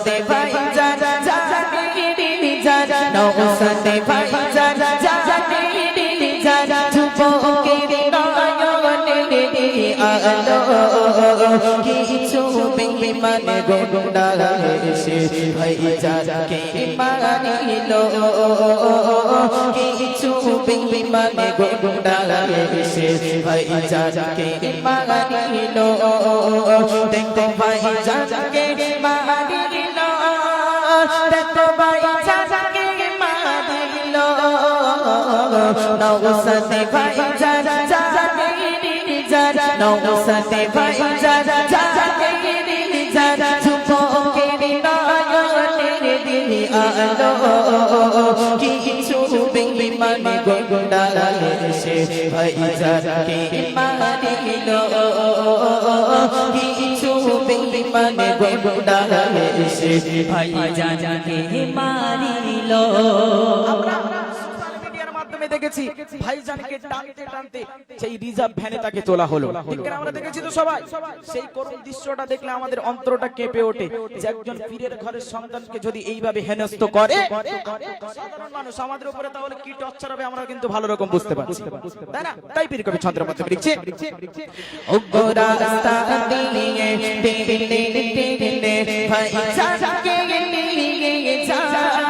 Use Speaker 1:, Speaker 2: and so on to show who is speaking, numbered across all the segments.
Speaker 1: নওসাতে ভাইজান জানি জান নওসাতে ভাইজান জানি জান যুবকের নয়নে আলো কিছু বেঈমান গোন্ডা এসে ভাইজানকে মারিল কিছু বেঈমান গোন্ডা এসে ভাইজানকে মারিল দেখো ভাইজানকে মারিল দেখো ভাইজানকে মারিল নওসাতে ভাইজান জানি জান নওসাতে ভাইজান জানি জান যুবকের নয়নে আলো কিছু বেঈমান গোন্ডা এসে ভাইজানকে মারিল কিছু বেঈমান গোন্ডা এসে ভাইজানকে মারিল।
Speaker 2: দেখেছি ভাইজানকে টানতে টানতে সেই রিজার্ভ ভ্যানে তাকে তোলা হলো, ঠিক না? আমরা দেখেছি তো সবাই। সেই করুণ দৃশ্যটা দেখলে আমাদের অন্তরটা কেঁপে ওঠে যে একজন পীরের ঘরের সন্তানকে যদি এইভাবে হেনস্থ করে সাধারণ মানুষ আমাদের উপরে তাহলে কি টর্চার হবে আমরা কিন্তু ভালো রকম বুঝতে পারছি, তাই না? তাই পীর কবি ছন্দের মধ্যে লিখছে ওগো রাস্তা দিয়ে ভাইজানকে নিয়ে যায়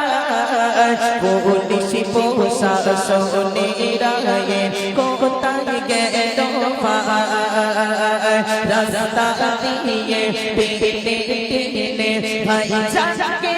Speaker 2: পুলিশ প্রশাসনের রায়ে কোথায় গেল রাস্তা দিয়ে ভাইজানকে